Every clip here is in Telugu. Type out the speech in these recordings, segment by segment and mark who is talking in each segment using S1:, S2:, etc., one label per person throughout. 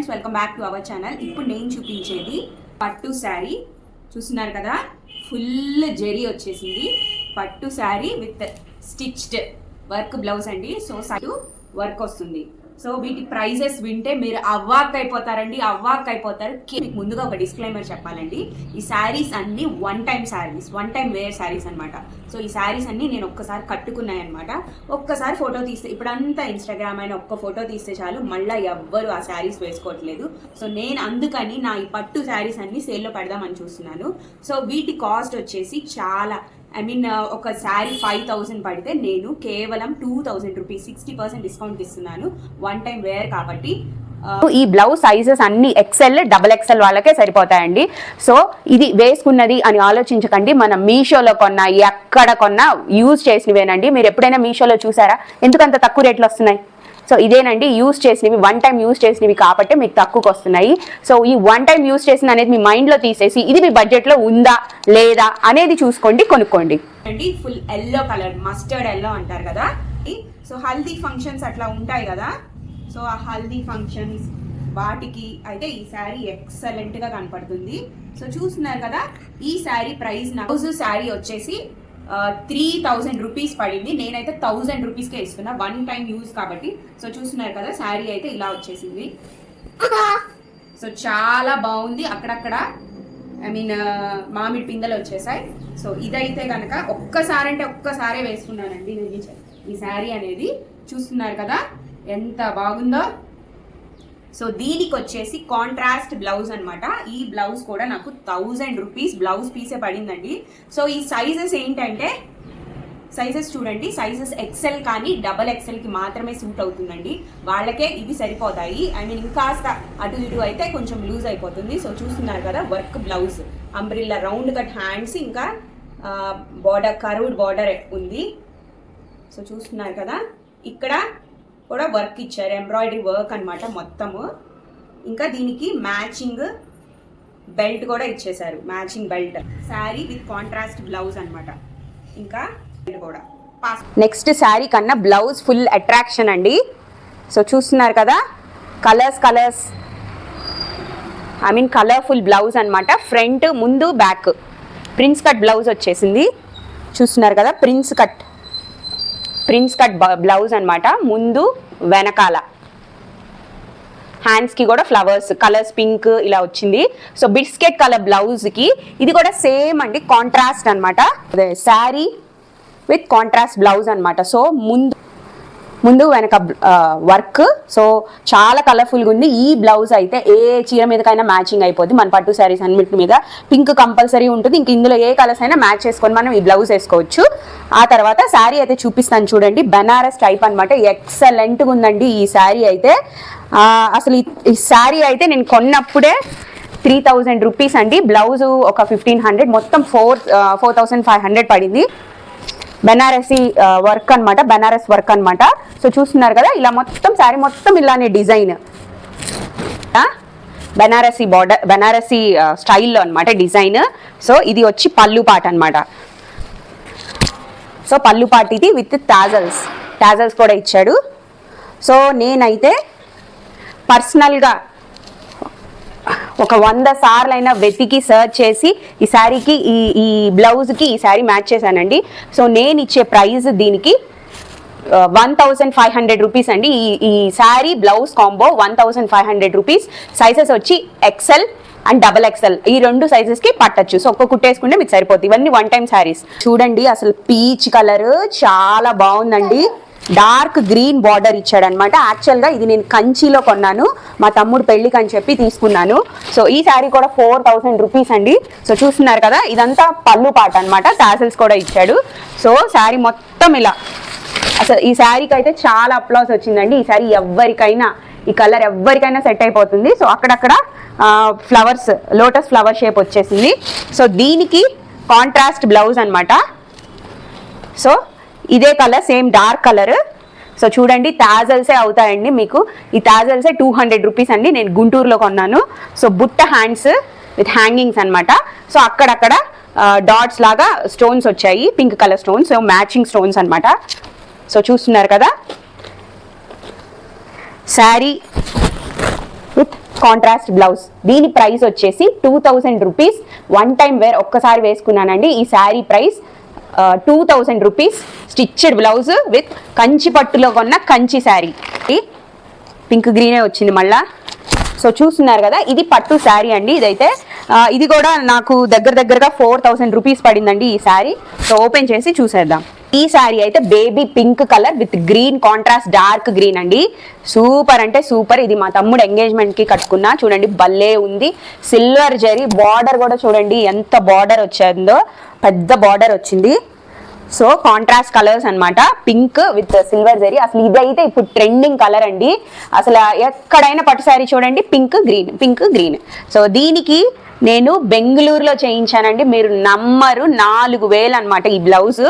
S1: Friends, welcome back to our channel. ఇప్పుడు నేను చూపించేది పట్టు శారీ. చూస్తున్నారు కదా, ఫుల్ జెరీ వచ్చేసింది. పట్టు sari with stitched work blouse అండి. సో సైడ్ వర్క్ వస్తుంది. సో వీటి ప్రైజెస్ వింటే మీరు అవ్వాక్ అయిపోతారండి, అవ్వాక్ అయిపోతారు. మీకు ముందుగా ఒక డిస్క్లైమర్ చెప్పాలండి. ఈ శారీస్ అన్ని వన్ టైం వేర్ శారీస్ అనమాట. సో ఈ శారీస్ అన్ని నేను ఒక్కసారి కట్టుకున్నాయన్నమాట. ఒక్కసారి ఫోటో తీస్తే, ఇప్పుడంతా ఇన్స్టాగ్రామ్ అయినా ఒక్క ఫోటో తీస్తే చాలు, మళ్ళీ ఎవ్వరు ఆ శారీస్ వేసుకోవట్లేదు. సో నేను అందుకని నా ఈ పట్టు శారీస్ అన్ని సేల్లో పెడదామని చూస్తున్నాను. సో వీటి కాస్ట్ వచ్చేసి చాలా, ఒక శారీ 5,000 పడితే నేను కేవలం 2,000 రూపీస్ 60% డిస్కౌంట్ ఇస్తున్నాను. వన్ టైం వేర్ కాబట్టి.
S2: ఈ బ్లౌజ్ సైజెస్ అన్ని XL, XXL వాళ్ళకే సరిపోతాయండి. సో ఇది వేసుకున్నది అని ఆలోచించకండి. మనం మీషోలో కొన్నా, ఎక్కడ కొన్నా యూజ్ చేసినవేనండి. మీరు ఎప్పుడైనా మీషోలో చూసారా ఎందుకంత తక్కువ రేట్లు వస్తున్నాయి? సో ఇదేనండి, యూజ్ చేసినవి, వన్ టైం యూజ్ చేసినవి కాబట్టి మీకు తక్కువకి వస్తున్నాయి. సో ఈ వన్ టైం యూజ్ చేసిన అనేది మీ మైండ్లో తీసేసి ఇది మీ బడ్జెట్లో ఉందా లేదా అనేది చూసుకోండి, కొనుక్కోండి.
S1: అండి full yellow colour, mustard yellow అంటారు కదా. సో హల్దీ ఫంక్షన్స్ అట్లా ఉంటాయి కదా. సో ఆ హల్దీ ఫంక్షన్స్ వాటికి అయితే ఈ శారీ ఎక్సలెంట్గా కనపడుతుంది. సో చూస్తున్నారు కదా, ఈ శారీ ప్రైస్ బ్లౌజ్ శారీ వచ్చేసి 3,000 రూపీస్ పడింది. నేనైతే 1,000 రూపీస్కే ఇస్తున్నా, వన్ టైం యూజ్ కాబట్టి. సో చూస్తున్నారు కదా, శారీ అయితే ఇలా వచ్చేసింది. సో చాలా బాగుంది. అక్కడక్కడ మామిడి పిందెలు వచ్చేసాయి. సో ఇదైతే కనుక ఒక్కసారే వేసుకున్నానండి నేను ఈ శారీ అనేది. చూస్తున్నారు కదా ఎంత బాగుందో. సో దీనికి వచ్చేసి కాంట్రాస్ట్ బ్లౌజ్ అనమాట. ఈ బ్లౌజ్ కూడా నాకు 1,000 రూపీస్ బ్లౌజ్ పీసే పడిందండి. సో ఈ సైజెస్ ఏంటంటే, సైజెస్ చూడండి, సైజెస్ XL కానీ XXLకి మాత్రమే సూట్ అవుతుందండి. వాళ్ళకే ఇవి సరిపోతాయి. ఇంకాస్త అటు ఇటు అయితే కొంచెం లూజ్ అయిపోతుంది. సో చూస్తున్నారు కదా, work blouse, umbrella round cut hands, ఇంకా బార్డర్, కర్వ్డ్ బార్డర్ ఉంది. సో చూస్తున్నారు కదా, ఇక్కడ కూడా వర్క్ ఇచ్చారు, ఎంబ్రాయిడరీ వర్క్ అనమాట మొత్తము. ఇంకా దీనికి మ్యాచింగ్ బెల్ట్ కూడా ఇచ్చేసారు, matching belt. Sari with contrast blouse అనమాట. ఇంకా కూడా
S2: నెక్స్ట్ శారీ కన్నా బ్లౌజ్ ఫుల్ అట్రాక్షన్ అండి. సో చూస్తున్నారు కదా, కలర్స్ కలర్ఫుల్ బ్లౌజ్ అనమాట. ఫ్రంట్, ముందు, బ్యాక్ ప్రిన్స్ కట్ బ్లౌజ్ వచ్చేసింది. చూస్తున్నారు కదా, ప్రిన్స్ కట్ బ్లౌజ్ అనమాట. ముందు వెనకాల హ్యాండ్స్కి కూడా ఫ్లవర్స్, కలర్స్ పింక్ ఇలా వచ్చింది. సో బిస్కెట్ కలర్ బ్లౌజ్కి ఇది కూడా సేమ్ అండి, కాంట్రాస్ట్ అనమాట. శారీ విత్ కాంట్రాస్ట్ బ్లౌజ్ అనమాట. సో ముందు వెనక వర్క్. సో చాలా కలర్ఫుల్గా ఉంది. ఈ బ్లౌజ్ అయితే ఏ చీర మీదకైనా మ్యాచింగ్ అయిపోద్ది. మన పట్టు శారీస్ అన్నిటి మీద పింక్ కంపల్సరీ ఉంటుంది. ఇంక ఇందులో ఏ కలర్స్ అయినా మ్యాచ్ చేసుకొని మనం ఈ బ్లౌజ్ వేసుకోవచ్చు. ఆ తర్వాత శారీ అయితే చూపిస్తాను చూడండి, బెనారస్ టైప్ అనమాట. ఎక్సలెంట్గా ఉందండి ఈ శారీ అయితే. అసలు ఈ శారీ అయితే నేను కొన్నప్పుడే 3,000 రూపీస్ అండి. బ్లౌజు ఒక 1,500, మొత్తం 4,500 పడింది. బెనారసీ వర్క్ అనమాట, బెనారస్ వర్క్ అనమాట. సో చూస్తున్నారు కదా, ఇలా మొత్తం శారీ మొత్తం ఇలానే డిజైన్, బెనారసీ బార్డర్, బెనారసీ స్టైల్లో అనమాట డిజైన్. సో ఇది వచ్చి పళ్ళు పాట అనమాట. సో పళ్ళు పాట ఇది విత్ టాజల్స్ కూడా ఇచ్చాడు. సో నేనైతే పర్సనల్గా ఒక 100 సార్లైనా వెతికి సర్చ్ చేసి ఈ శారీకి, ఈ బ్లౌజ్కి ఈ శారీ మ్యాచ్ చేశానండి. సో నేను ఇచ్చే ప్రైస్ దీనికి 1,500 రూపీస్ అండి. ఈ sari blouse combo 1,500 rupees. Sizes వచ్చి XL అండ్ XXL, ఈ 2 సైజెస్కి పట్టచ్చు. సో ఒక్క కుట్టేసుకుంటే మీకు సరిపోతుంది. ఇవన్నీ వన్ టైం శారీస్. చూడండి అసలు పీచ్ కలర్ చాలా బాగుందండి. డార్క్ గ్రీన్ బార్డర్ ఇచ్చాడనమాట. యాక్చువల్గా ఇది నేను కంచిలో కొన్నాను, మా తమ్ముడు పెళ్ళికి అని చెప్పి తీసుకున్నాను. సో ఈ శారీ కూడా 4,000 రూపీస్ అండి. సో చూస్తున్నారు కదా, ఇదంతా పళ్ళు పాట అనమాట. టాసల్స్ కూడా ఇచ్చాడు. సో శారీ మొత్తం ఇలా, అసలు ఈ శారీకి అయితే చాలా అప్లాస్ వచ్చిందండి. ఈ శారీ ఎవరికైనా, ఈ కలర్ ఎవరికైనా సెట్ అయిపోతుంది. సో అక్కడక్కడ ఫ్లవర్స్, లోటస్ ఫ్లవర్ షేప్ వచ్చేసింది. సో దీనికి కాంట్రాస్ట్ బ్లౌజ్ అనమాట. సో ఇదే colour, same dark colour. So చూడండి, టాజల్సే అవుతాయండి మీకు. ఈ టాజల్సే 200 రూపీస్ అండి. నేను గుంటూరులో కొన్నాను. సో బుట్ట హ్యాండ్స్ విత్ హ్యాంగింగ్స్ అనమాట. సో అక్కడక్కడ డాట్స్ లాగా స్టోన్స్ వచ్చాయి, pink colour stones. So matching stones అనమాట. సో చూస్తున్నారు కదా, శారీ విత్ కాంట్రాస్ట్ బ్లౌజ్. దీని ప్రైస్ వచ్చేసి 2000 రూపీస్. వన్ టైం వేర్ ఒక్కసారి వేసుకున్నానండి. ఈ sari price 2000 rupees. Stitched blouse with Kanchi పట్టులో కొన్న కంచి శారీ. పింక్ గ్రీనే వచ్చింది మళ్ళా. సో చూస్తున్నారు కదా, ఇది పట్టు శారీ అండి. ఇదైతే ఇది కూడా నాకు దగ్గరగా 4000 రూపీస్ పడిందండి ఈ శారీ. సో ఓపెన్ చేసి చూసేద్దాం. ఈ శారీ అయితే baby pink colour with green contrast dark green అండి. సూపర్ అంటే సూపర్. ఇది మా తమ్ముడు ఎంగేజ్మెంట్ కి కట్టుకున్నా. చూడండి భలే ఉంది. సిల్వర్ జరీ బార్డర్ కూడా చూడండి ఎంత బార్డర్ వచ్చిందో, పెద్ద బార్డర్ వచ్చింది. సో కాంట్రాస్ట్ కలర్స్ అన్నమాట, పింక్ విత్ సిల్వర్ జరీ. అసలు ఇదైతే ఇప్పుడు ట్రెండింగ్ కలర్ అండి. అసలు ఎక్కడైనా పట్టు శారీ చూడండి పింక్ గ్రీన్. సో దీనికి నేను బెంగళూరులో చేయించానండి. మీరు నమ్మరు, 4000 అనమాట ఈ బ్లౌజ్.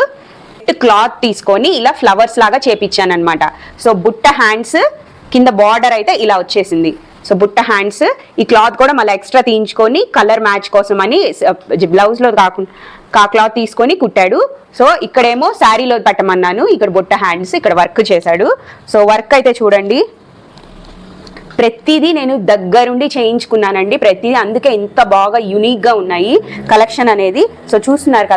S2: క్లాత్ తీసుకొని ఇలా ఫ్లవర్స్ లాగా చేపించాను అనమాట. సో బుట్ట హ్యాండ్స్, కింద బార్డర్ అయితే ఇలా వచ్చేసింది. సో బుట్ట హ్యాండ్స్. ఈ క్లాత్ కూడా మళ్ళీ ఎక్స్ట్రా తీయించుకొని కలర్ మ్యాచ్ కోసం అని బ్లౌజ్లో కాకుండా క్లాత్ తీసుకొని కుట్టాడు. సో ఇక్కడేమో శారీలో పెట్టమన్నాను, ఇక్కడ బుట్ట హ్యాండ్స్, ఇక్కడ వర్క్ చేశాడు. సో వర్క్ అయితే చూడండి, ప్రతిదీ నేను దగ్గరుండి చేయించుకున్నానండి. ప్రతిదీ అందుకే ఇంత బాగా యూనిక్గా ఉన్నాయి కలెక్షన్ అనేది. సో చూస్తున్నారు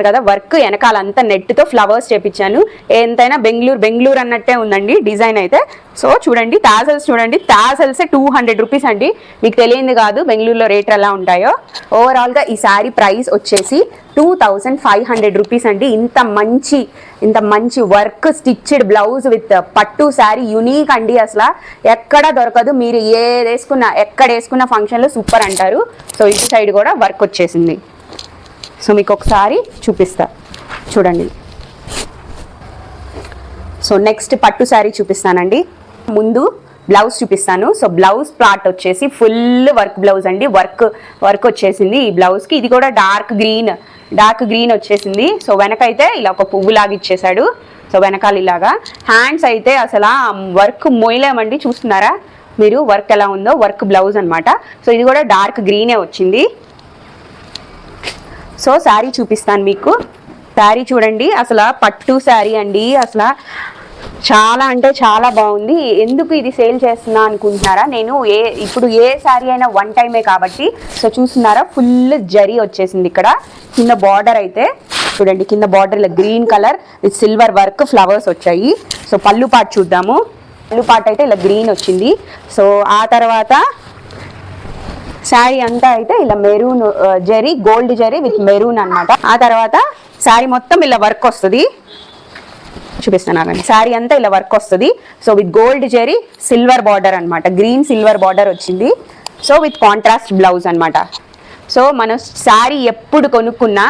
S2: కదా వర్క్ వెనకాలంతా నెట్తో ఫ్లవర్స్ చేపించాను. ఎంతైనా బెంగళూరు అన్నట్టే ఉందండి డిజైన్ అయితే. సో చూడండి టాజల్స్, చూడండి టాజల్స్ 200 రూపీస్ అండి. మీకు తెలియంది కాదు బెంగళూరులో రేట్ ఎలా ఉంటాయో. ఓవరాల్గా ఈ శారీ ప్రైస్ వచ్చేసి 2500 రూపీస్ అండి. ఇంత మంచి వర్క్ స్టిచ్డ్ బ్లౌజ్ విత్ పట్టు శారీ యూనిక్ అండి. అసలు ఎక్కడ దొరకదు. మీరు ఎక్కడ వేసుకున్న ఫంక్షన్లో సూపర్ అంటారు. సో ఇటు సైడ్ కూడా వర్క్ వచ్చేసింది. సో మీకు ఒకసారి చూపిస్తా చూడండి. సో నెక్స్ట్ పట్టు శారీ చూపిస్తానండి. ముందు బ్లౌజ్ చూపిస్తాను. సో బ్లౌజ్ ప్లాట్ వచ్చేసి ఫుల్ వర్క్ బ్లౌజ్ అండి. వర్క్ వచ్చేసింది ఈ బ్లౌజ్కి. ఇది కూడా డార్క్ గ్రీన్ వచ్చేసింది. సో వెనకైతే ఇలా ఒక పువ్వులాగా ఇచ్చేసాడు. సో వెనకాల ఇలాగా. హ్యాండ్స్ అయితే అసలు వర్క్ మోయలేమండి. చూస్తున్నారా మీరు వర్క్ ఎలా ఉందో? వర్క్ బ్లౌజ్ అనమాట. సో ఇది కూడా డార్క్ గ్రీనే వచ్చింది. సో శారీ చూపిస్తాను మీకు. శారీ చూడండి, అసలు పట్టు శారీ అండి. అసలు చాలా అంటే చాలా బాగుంది. ఎందుకు ఇది సేల్ చేస్తున్నా అనుకుంటున్నారా? నేను ఇప్పుడు ఏ శారీ అయినా వన్ టైమే కాబట్టి. సో చూస్తున్నారా ఫుల్ జరీ వచ్చేసింది. ఇక్కడ కింద బార్డర్ అయితే చూడండి, కింద బార్డర్ ఇలా green colour with silver work flowers వచ్చాయి. సో పళ్ళు పాటు చూద్దాము. పళ్ళు పాటు అయితే ఇలా గ్రీన్ వచ్చింది. సో ఆ తర్వాత శారీ అంతా అయితే ఇలా maroon zari, gold zari with maroon అన్నమాట. ఆ తర్వాత శారీ మొత్తం ఇలా వర్క్ వస్తుంది. చూపిస్తున్నాను. శారీ అంతా ఇలా వర్క్ వస్తుంది. So with gold zari, silver border అనమాట. గ్రీన్ సిల్వర్ బార్డర్ వచ్చింది. సో విత్ కాంట్రాస్ట్ బ్లౌజ్ అనమాట. సో మనం శారీ ఎప్పుడు కొనుక్కున్నా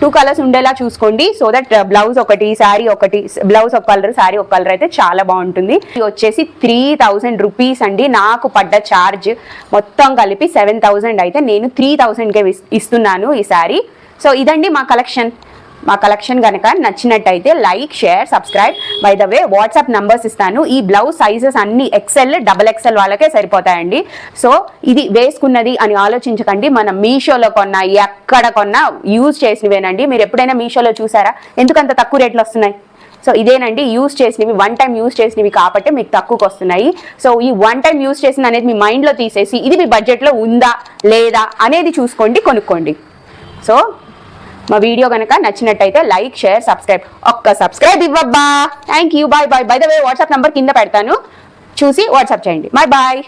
S2: 2 కలర్స్ ఉండేలా చూసుకోండి. సో దట్ బ్లౌజ్ ఒకటి, శారీ ఒకటి, బ్లౌజ్ ఒక కలర్, శారీ ఒక కలర్ అయితే చాలా బాగుంటుంది. ఇది వచ్చేసి 3000 రూపీస్ అండి. నాకు పడ్డ ఛార్జ్ మొత్తం కలిపి 7000 అయితే నేను 3000కే ఇస్తున్నాను ఈ శారీ. సో ఇదండి మా కలెక్షన్ కనుక నచ్చినట్టయితే like, share, subscribe. By the way WhatsApp numbers ఇస్తాను. ఈ బ్లౌజ్ సైజెస్ అన్ని XL, XXL వాళ్ళకే సరిపోతాయండి. సో ఇది వేసుకున్నది అని ఆలోచించకండి. మనం మీషోలో కొన్నా, ఎక్కడ కొన్నా యూజ్ చేసినవేనండి. మీరు ఎప్పుడైనా మీషోలో చూసారా ఎందుకంత తక్కువ రేట్లు వస్తున్నాయి? సో ఇదేనండి యూజ్ చేసినవి, వన్ టైం యూజ్ చేసినవి కాబట్టి మీకు తక్కువకి వస్తున్నాయి. సో ఈ వన్ టైం యూజ్ చేసిన అనేది మీ మైండ్లో తీసేసి ఇది మీ బడ్జెట్లో ఉందా లేదా అనేది చూసుకోండి, కొనుక్కోండి. సో మా వీడియో కనుక నచ్చినట్టయితే లైక్, షేర్, సబ్స్క్రైబ్. ఒక్క సబ్స్క్రైబ్ ఇవ్వబ్బా. Thank you. Bye. By the way WhatsApp number కింద పెడతాను, చూసి వాట్సాప్ చేయండి. బాయ్.